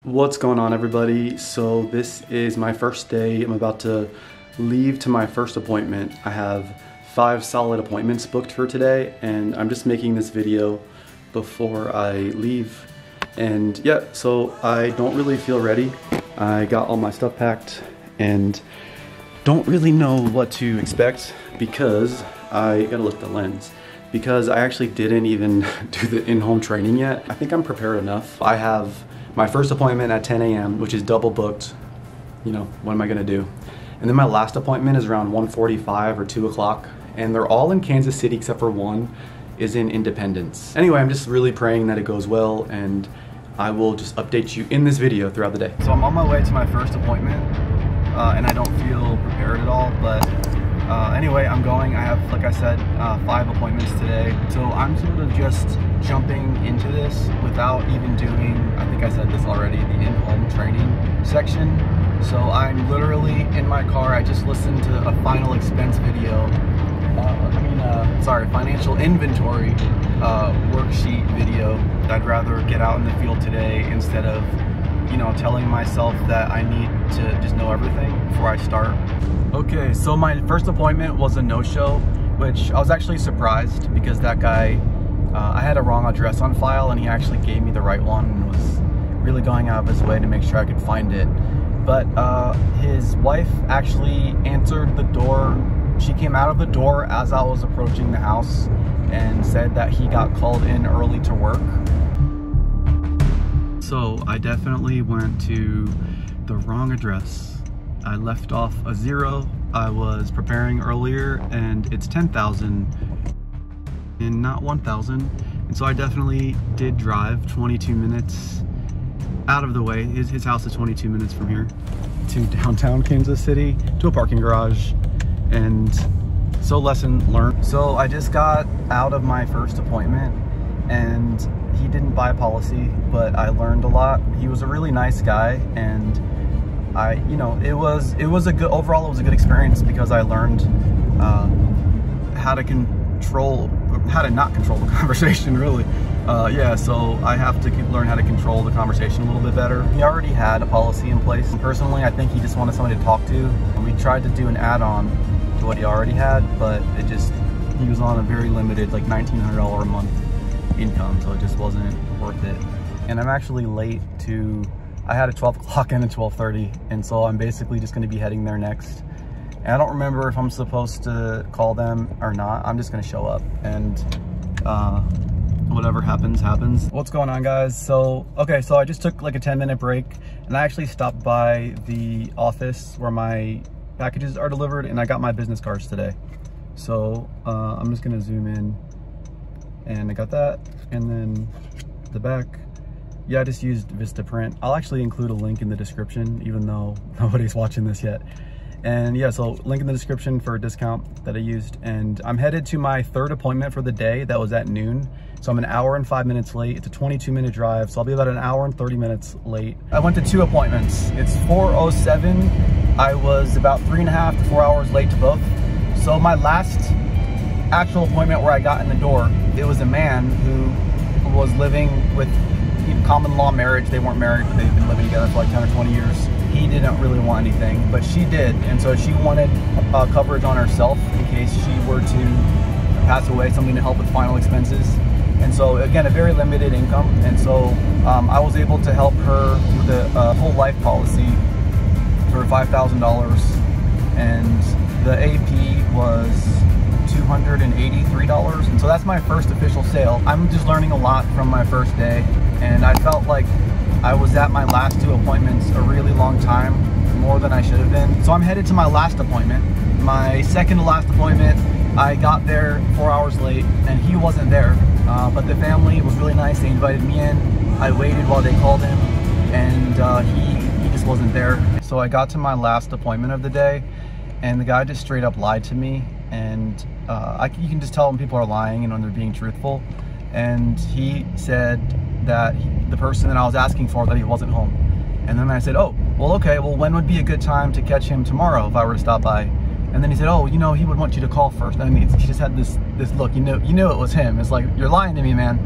What's going on, everybody? So this is my first day. I'm about to leave to my first appointment. I have 5 solid appointments booked for today, and I'm just making this video before I leave. And yeah, so I don't really feel ready. I got all my stuff packed and don't really know what to expect because I gotta lift the lens. Because I actually didn't even do the in-home training yet. I think I'm prepared enough. I have my first appointment at 10 a.m., which is double booked. You know, what am I gonna do? And then my last appointment is around 1:45 or 2 o'clock, and they're all in Kansas City except for one is in Independence. Anyway, I'm just really praying that it goes well, and I will just update you in this video throughout the day. So I'm on my way to my first appointment, and I don't feel prepared at all, but anyway, I'm going. I have, like I said, 5 appointments today. So I'm sort of just jumping into this without even doing, I think I said this already, the in-home training section. So I'm literally in my car. I just listened to a final expense video. Financial inventory worksheet video. I'd rather get out in the field today instead of, you know, telling myself that I need to just know everything before I start. Okay, so my first appointment was a no-show, which I was actually surprised because that guy, I had a wrong address on file and he actually gave me the right one and was really going out of his way to make sure I could find it. But his wife actually answered the door. She came out of the door as I was approaching the house and said that he got called in early to work. So I definitely went to the wrong address. I left off a 0. I was preparing earlier and it's 10,000 and not 1,000. And so I definitely did drive 22 minutes out of the way. His house is 22 minutes from here to downtown Kansas City to a parking garage. And so lesson learned. So I just got out of my first appointment and he didn't buy policy, but I learned a lot. He was a really nice guy, and it was a good, overall it was a good experience because I learned how to not control the conversation, really. Yeah, so I have to learn how to control the conversation a little bit better. He already had a policy in place. Personally, I think he just wanted somebody to talk to. And we tried to do an add-on to what he already had, but he was on a very limited, like $1,900 a month income, so it just wasn't worth it. And I'm actually late to, I had a 12 o'clock and a 12:30, and so I'm basically just gonna be heading there next. And I don't remember if I'm supposed to call them or not. I'm just gonna show up and whatever happens, happens. What's going on, guys? So, okay, so I just took like a 10-minute break and I actually stopped by the office where my packages are delivered and I got my business cards today. So I'm just gonna zoom in and I got that, and then the back. Yeah, I just used Vistaprint. I'll actually include a link in the description, even though nobody's watching this yet. And yeah, so link in the description for a discount that I used. And I'm headed to my 3rd appointment for the day. That was at noon. So I'm an hour and 5 minutes late. It's a 22-minute drive, so I'll be about an hour and 30 minutes late. I went to 2 appointments. It's 4:07. I was about 3.5 to 4 hours late to both. So my last actual appointment where I got in the door, it was a man who was living with common law marriage. They weren't married, but they've been living together for like 10 or 20 years. He didn't really want anything, but she did. And so she wanted coverage on herself in case she were to pass away, something to help with final expenses. And so again, a very limited income. And so I was able to help her with a whole life policy for $5,000. And the AP was $283. And so that's my first official sale. I'm just learning a lot from my first day. And I felt like I was at my last 2 appointments a really long time, more than I should have been. So I'm headed to my last appointment. My second to last appointment, I got there 4 hours late and he wasn't there. But the family was really nice. They invited me in. I waited while they called him, and he just wasn't there. So I got to my last appointment of the day and the guy just straight up lied to me. And you can just tell when people are lying and when they're being truthful. And he said that the person that I was asking for, that he wasn't home. And then I said, oh, well, okay, well, when would be a good time to catch him tomorrow if I were to stop by? And then he said, oh, you know, he would want you to call first. And he just had this look, you know it was him. It's like, you're lying to me, man.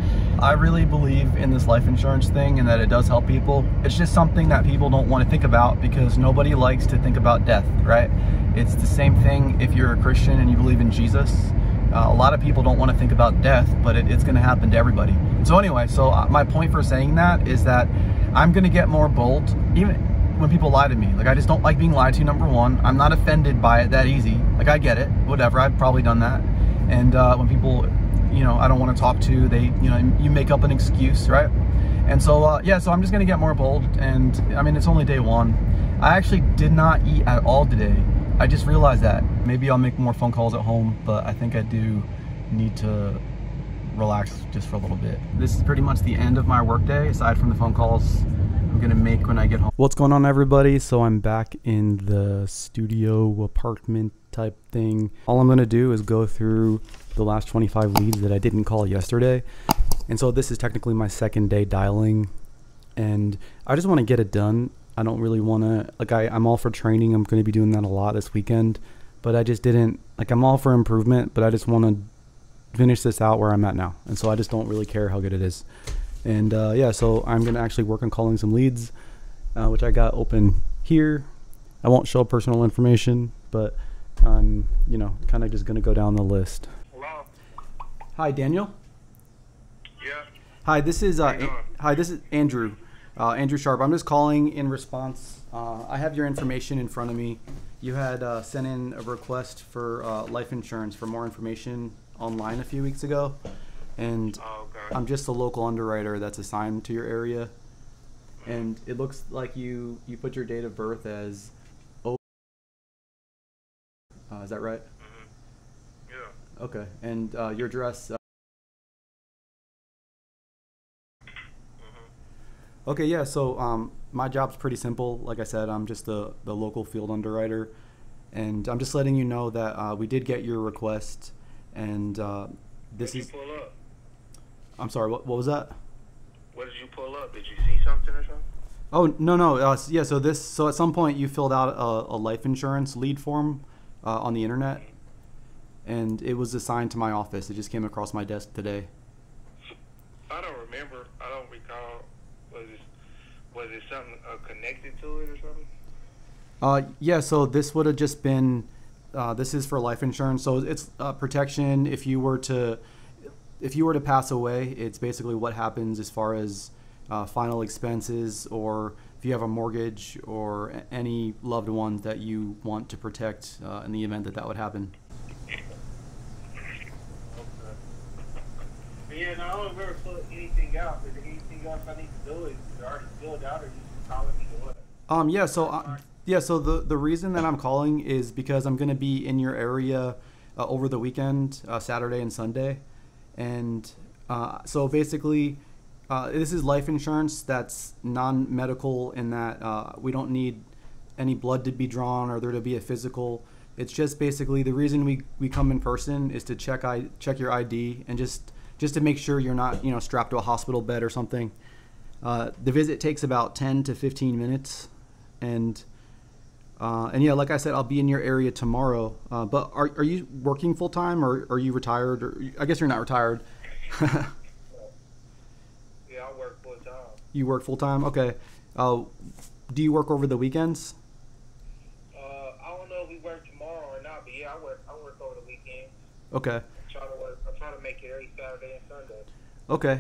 I really believe in this life insurance thing and that it does help people. It's just something that people don't want to think about because nobody likes to think about death, right? It's the same thing if you're a Christian and you believe in Jesus. A lot of people don't want to think about death, but it's going to happen to everybody. So anyway, my point for saying that is that I'm going to get more bold, even when people lie to me. Like, I just don't like being lied to, number one. I'm not offended by it that easy. Like, I get it, whatever, I've probably done that. And when people, I don't want to talk to, they, you make up an excuse, right? And so, yeah, so I'm just going to get more bold. And I mean, it's only day one. I actually did not eat at all today. I just realized that. Maybe I'll make more phone calls at home, but I think I do need to relax just for a little bit. This is pretty much the end of my workday, aside from the phone calls I'm gonna make when I get home. What's going on, everybody? So I'm back in the studio apartment type thing. All I'm gonna do is go through the last 25 leads that I didn't call yesterday. And so this is technically my second day dialing, and I just want to get it done. I don't really want to, like, I'm all for training. I'm going to be doing that a lot this weekend, but I just didn't, like, I'm all for improvement, but I just want to finish this out where I'm at now. And so I just don't really care how good it is. And yeah, so I'm going to actually work on calling some leads, which I got open here. I won't show personal information, but I'm, kind of just going to go down the list. Hello. Hi, Daniel. Yeah. Hi, this is Andrew. Andrew Sharp. I'm just calling in response. I have your information in front of me. You had sent in a request for life insurance for more information online a few weeks ago, and okay. I'm just a local underwriter that's assigned to your area. And it looks like you put your date of birth as is that right? Mm-hmm. Yeah. Okay. And your address. Okay, yeah, so my job's pretty simple. Like I said, I'm just the local field underwriter, and I'm just letting you know that we did get your request, and this is... What did you pull up? I'm sorry, what was that? What did you pull up? Did you see something or something? Oh, no, yeah, so at some point you filled out a life insurance lead form on the internet, and it was assigned to my office. It just came across my desk today. I don't remember. I don't recall. Was it something connected to it or something? Yeah, so this would have just been, this is for life insurance. So it's protection if you were to pass away. It's basically what happens as far as final expenses, or if you have a mortgage or any loved ones that you want to protect in the event that would happen. Yeah, no, I don't ever put anything out. Is there anything else I need to do? Is it already filled out, or you just calling me to what? So the reason that I'm calling is because I'm going to be in your area over the weekend, Saturday and Sunday. And so basically, this is life insurance that's non-medical in that we don't need any blood to be drawn or there to be a physical. It's just basically the reason we come in person is to check your ID and just to make sure you're not, strapped to a hospital bed or something. The visit takes about 10 to 15 minutes. And yeah, like I said, I'll be in your area tomorrow. But are you working full time, or are you retired? Or I guess you're not retired. Yeah, I work full time. You work full time? Okay. Do you work over the weekends? I don't know if we work tomorrow or not, but yeah, I work over the weekend. Okay. I try to make it every Saturday and Sunday. Okay.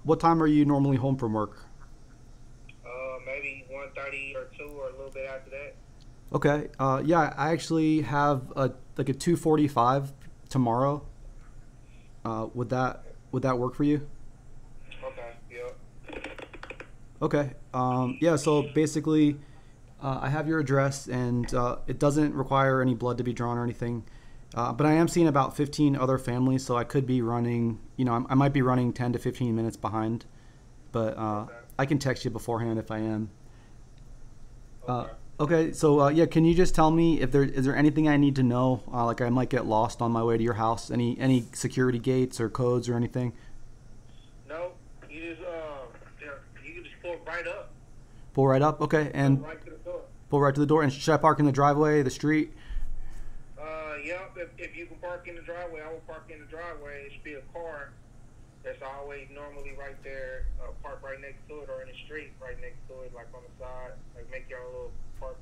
What time are you normally home from work? Maybe 1:30 or 2 or a little bit after that. Okay. Yeah, I actually have a 2:45 tomorrow. Would that work for you? Okay. Yep. Okay. Yeah. So basically, I have your address, and it doesn't require any blood to be drawn or anything. But I am seeing about 15 other families, so I could be running. I might be running 10 to 15 minutes behind, but Okay. I can text you beforehand if I am. Okay. Okay. So yeah, can you just tell me if is there anything I need to know? Like I might get lost on my way to your house. Any security gates or codes or anything? No, you can just pull right up. Pull right up. Okay. And Pull right to the door. pull right to the door. And should I park in the driveway, the street? Yeah. If you can park in the driveway, I will park in the driveway. It should be a car There's always normally right there, park right next to it, or in the street right next to it, like on the side. Like make your own little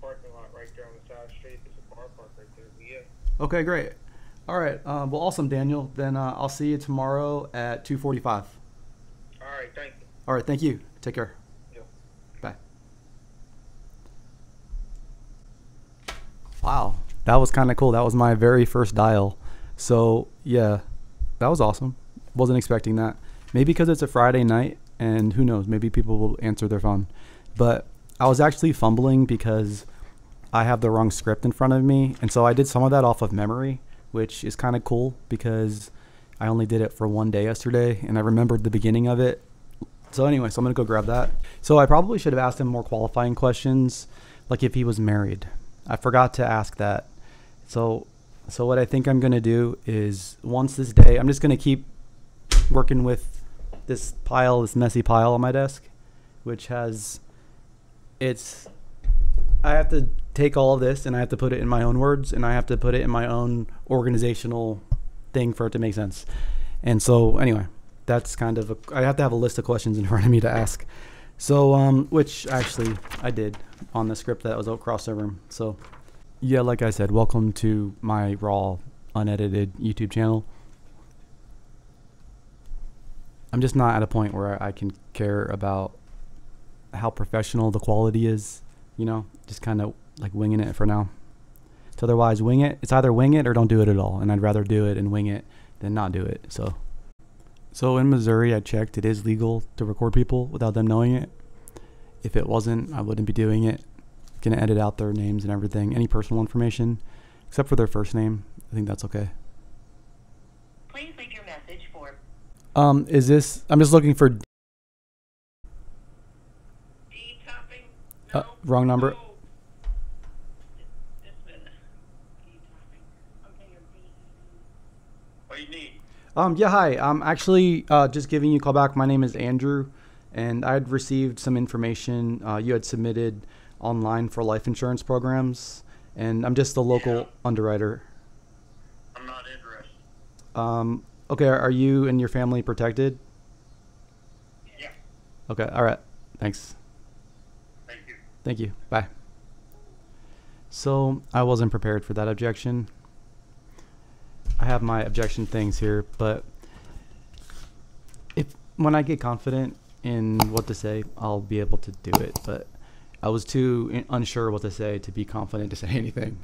parking lot right there on the side of the street. There's a car park right there. But yeah. Okay, great. All right. Well, awesome, Daniel. Then I'll see you tomorrow at 2:45. All right. Thank you. All right. Thank you. Take care. Yeah. Bye. Wow, that was kind of cool. That was my very first dial. So yeah, that was awesome. Wasn't expecting that. Maybe because it's a Friday night, and who knows, maybe people will answer their phone. But I was actually fumbling because I have the wrong script in front of me, and so I did some of that off of memory, which is kind of cool because I only did it for one day yesterday, and I remembered the beginning of it. So anyway, so I'm gonna go grab that. So I probably should have asked him more qualifying questions, like if he was married. I forgot to ask that. So what I think I'm gonna do is, once this day, I'm just gonna keep working with this messy pile on my desk, which has, I have to take all of this and I have to put it in my own words, and I have to put it in my own organizational thing for it to make sense. And so anyway, that's kind of I have to have a list of questions in front of me to ask. So which actually I did on the script that was across the room. So yeah, like I said, welcome to my raw, unedited YouTube channel. I'm just not at a point where I can care about how professional the quality is, you know, just kind of like winging it for now. So otherwise, wing it. It's either wing it or don't do it at all. And I'd rather do it and wing it than not do it. So in Missouri, I checked, it is legal to record people without them knowing it. If it wasn't, I wouldn't be doing it. Gonna edit out their names and everything, any personal information, except for their first name. I think that's okay. Please leave your message for. Is this? I'm just looking for. D topping. No. Wrong number. No. This been D topping. Okay, your B. What do you need? Yeah, hi. I'm actually just giving you a call back. My name is Andrew, and I'd received some information you had submitted online for life insurance programs, and I'm just the local underwriter. I'm not interested. Okay, are you and your family protected? Yeah. Okay, all right. Thanks. Thank you. Thank you. Bye. So I wasn't prepared for that objection. I have my objection things here, but when I get confident in what to say, I'll be able to do it. But I was too unsure what to say to be confident to say anything.